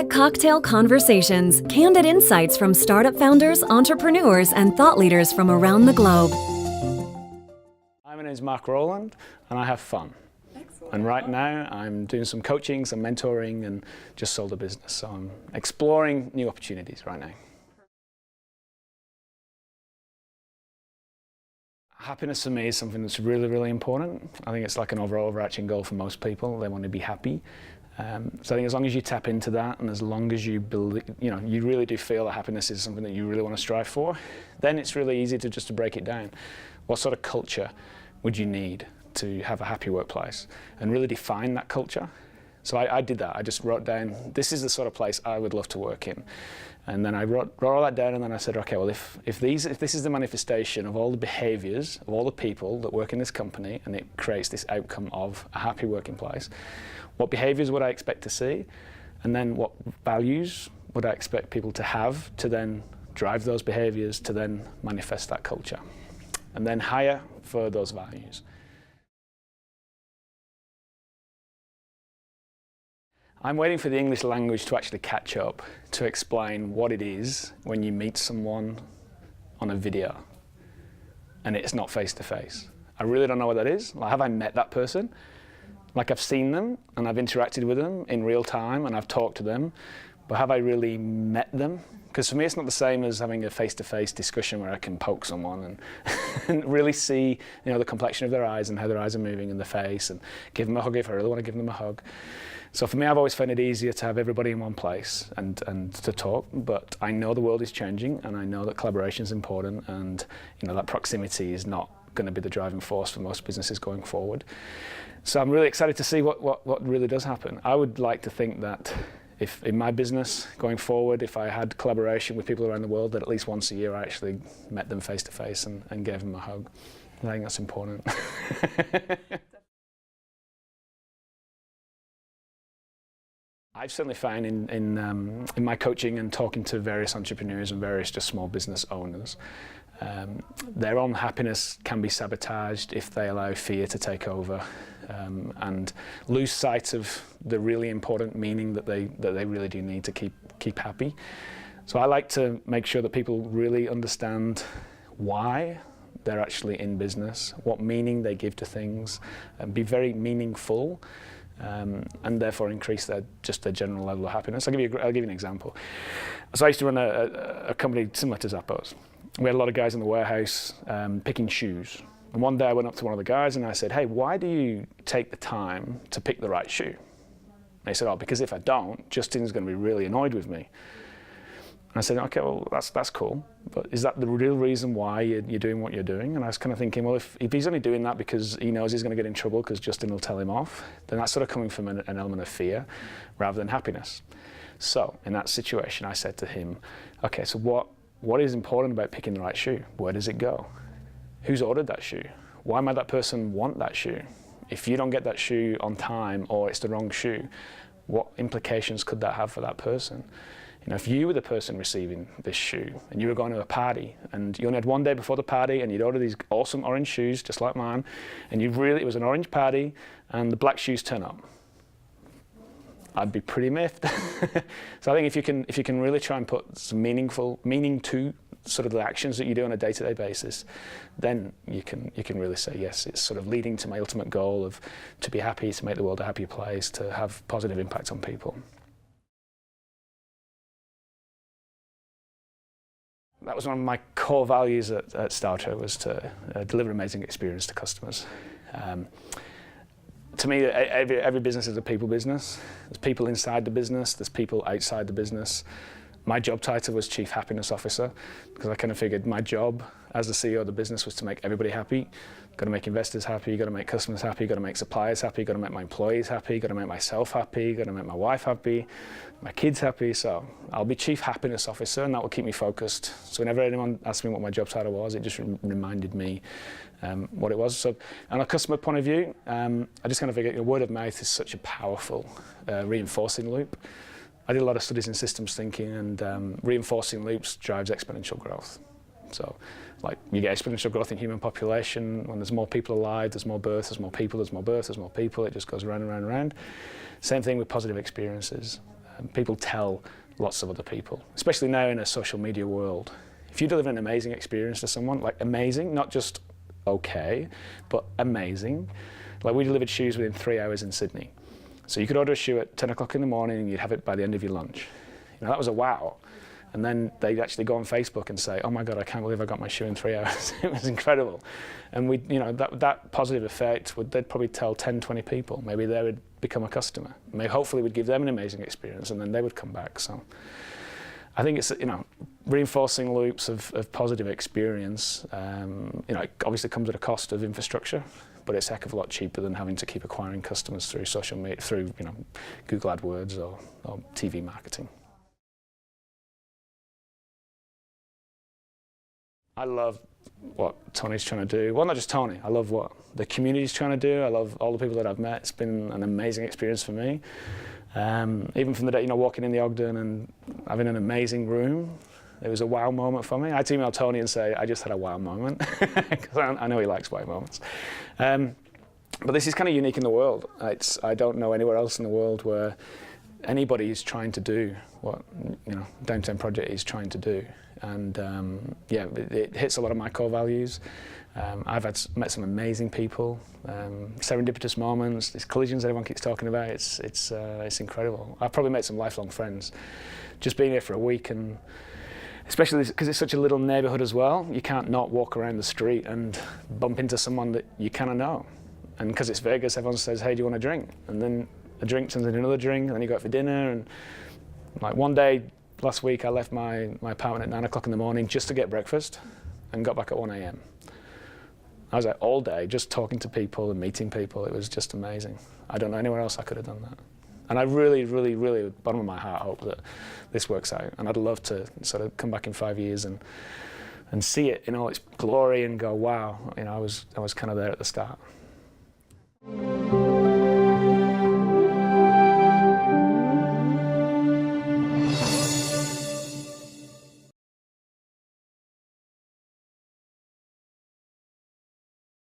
Get cocktail conversations, candid insights from startup founders, entrepreneurs, and thought leaders from around the globe. My name is Rowland, and I have fun. Excellent. And right now I'm doing some coaching, some mentoring, and just sold a business. So I'm exploring new opportunities right now. Happiness for me is something that's really, really important. I think it's like an overarching goal for most people. They want to be happy. So I think as long as you tap into that, and as long as you believe, you really do feel that happiness is something that you really want to strive for, then it's really easy to break it down. What sort of culture would you need to have a happy workplace, and really define that culture? So I did that. I just wrote down, this is the sort of place I would love to work in. And then I wrote all that down, and then I said, okay, well, if this is the manifestation of all the behaviors of all the people that work in this company, and it creates this outcome of a happy working place, what behaviors would I expect to see? And then what values would I expect people to have to then drive those behaviors to then manifest that culture? And then hire for those values. I'm waiting for the English language to actually catch up to explain what it is when you meet someone on a video and it's not face to face. I really don't know what that is. Like, have I met that person? Like, I've seen them and I've interacted with them in real time and I've talked to them, but have I really met them? Because for me, it's not the same as having a face-to-face discussion where I can poke someone and, and really see, the complexion of their eyes and how their eyes are moving in their face, and give them a hug if I really want to give them a hug. So for me, I've always found it easier to have everybody in one place and to talk, but I know the world is changing, and I know that collaboration is important, and that proximity is not going to be the driving force for most businesses going forward. So I'm really excited to see what really does happen. I would like to think that if in my business going forward, if I had collaboration with people around the world, that at least once a year I actually met them face to face and gave them a hug. I think that's important. I've certainly found in my coaching and talking to various entrepreneurs and various just small business owners, their own happiness can be sabotaged if they allow fear to take over and lose sight of the really important meaning that they really do need to keep happy. So I like to make sure that people really understand why they're actually in business, what meaning they give to things, and be very meaningful. And therefore increase their general level of happiness. I'll give you an example. So I used to run a company similar to Zappos. We had a lot of guys in the warehouse picking shoes. And one day I went up to one of the guys and I said, hey, why do you take the time to pick the right shoe? And he said, oh, because if I don't, Justin's going to be really annoyed with me. And I said, okay, well, that's cool, but is that the real reason why you're doing what you're doing? And I was kind of thinking, well, if he's only doing that because he knows he's going to get in trouble because Justin will tell him off, then that's sort of coming from an element of fear rather than happiness. So in that situation, I said to him, okay, so what is important about picking the right shoe? Where does it go? Who's ordered that shoe? Why might that person want that shoe? If you don't get that shoe on time or it's the wrong shoe, what implications could that have for that person? If you were the person receiving this shoe and you were going to a party and you only had one day before the party and you'd ordered these awesome orange shoes, just like mine, and it was an orange party and the black shoes turn up, I'd be pretty miffed. So I think if you can really try and put some meaning to sort of the actions that you do on a day-to-day basis, then you can really say, yes, it's sort of leading to my ultimate goal of to be happy, to make the world a happier place, to have positive impact on people. That was one of my core values at Starter, was to deliver amazing experience to customers. To me, every business is a people business. There's people inside the business, there's people outside the business. My job title was Chief Happiness Officer, because I kind of figured my job as the CEO of the business was to make everybody happy. Got to make investors happy, got to make customers happy, got to make suppliers happy, got to make my employees happy, got to make myself happy, got to make my wife happy, my kids happy. So I'll be Chief Happiness Officer, and that will keep me focused. So whenever anyone asked me what my job title was, it just reminded me what it was. So on a customer point of view, I just kind of figured word of mouth is such a powerful reinforcing loop. I did a lot of studies in systems thinking, and reinforcing loops drives exponential growth. So like you get exponential growth in human population. When there's more people alive, there's more births, there's more people, there's more births, there's more people. It just goes round and round and round. Same thing with positive experiences. People tell lots of other people, especially now in a social media world. If you deliver an amazing experience to someone, like amazing, not just okay, but amazing. Like we delivered shoes within 3 hours in Sydney. So you could order a shoe at 10 o'clock in the morning and you'd have it by the end of your lunch. You know, that was a wow. And then they'd actually go on Facebook and say, oh my God, I can't believe I got my shoe in 3 hours. It was incredible. And we, you know, that positive effect, they'd probably tell 10, 20 people. Maybe they would become a customer. Maybe hopefully we'd give them an amazing experience and then they would come back. So I think it's, you know, reinforcing loops of positive experience. You know, it obviously comes at a cost of infrastructure, but it's a heck of a lot cheaper than having to keep acquiring customers through social media, through, you know, Google AdWords or TV marketing. I love what Tony's trying to do. Well, not just Tony. I love what the community's trying to do. I love all the people that I've met. It's been an amazing experience for me. Even from the day, you know, walking in the Ogden and having an amazing room, it was a wow moment for me. I had to email Tony and say, I just had a wow moment, because I know he likes wow moments. But this is kind of unique in the world. I don't know anywhere else in the world where anybody is trying to do what, you know, Downtown Project is trying to do. And yeah, it hits a lot of my core values. I've met some amazing people, serendipitous moments, these collisions that everyone keeps talking about. It's incredible. I've probably made some lifelong friends just being here for a week, and especially because it's such a little neighbourhood as well. You can't not walk around the street and bump into someone that you kind of know. And because it's Vegas, everyone says, "Hey, do you want a drink?" And then a drink turns into another drink, and then you go out for dinner. And like one day last week, I left my apartment at 9 o'clock in the morning just to get breakfast, and got back at 1 a.m. I was out all day just talking to people and meeting people. It was just amazing. I don't know anywhere else I could have done that. And I really, really, really, bottom of my heart, hope that this works out. And I'd love to sort of come back in 5 years and see it in all its glory and go, wow, you know, I was kind of there at the start.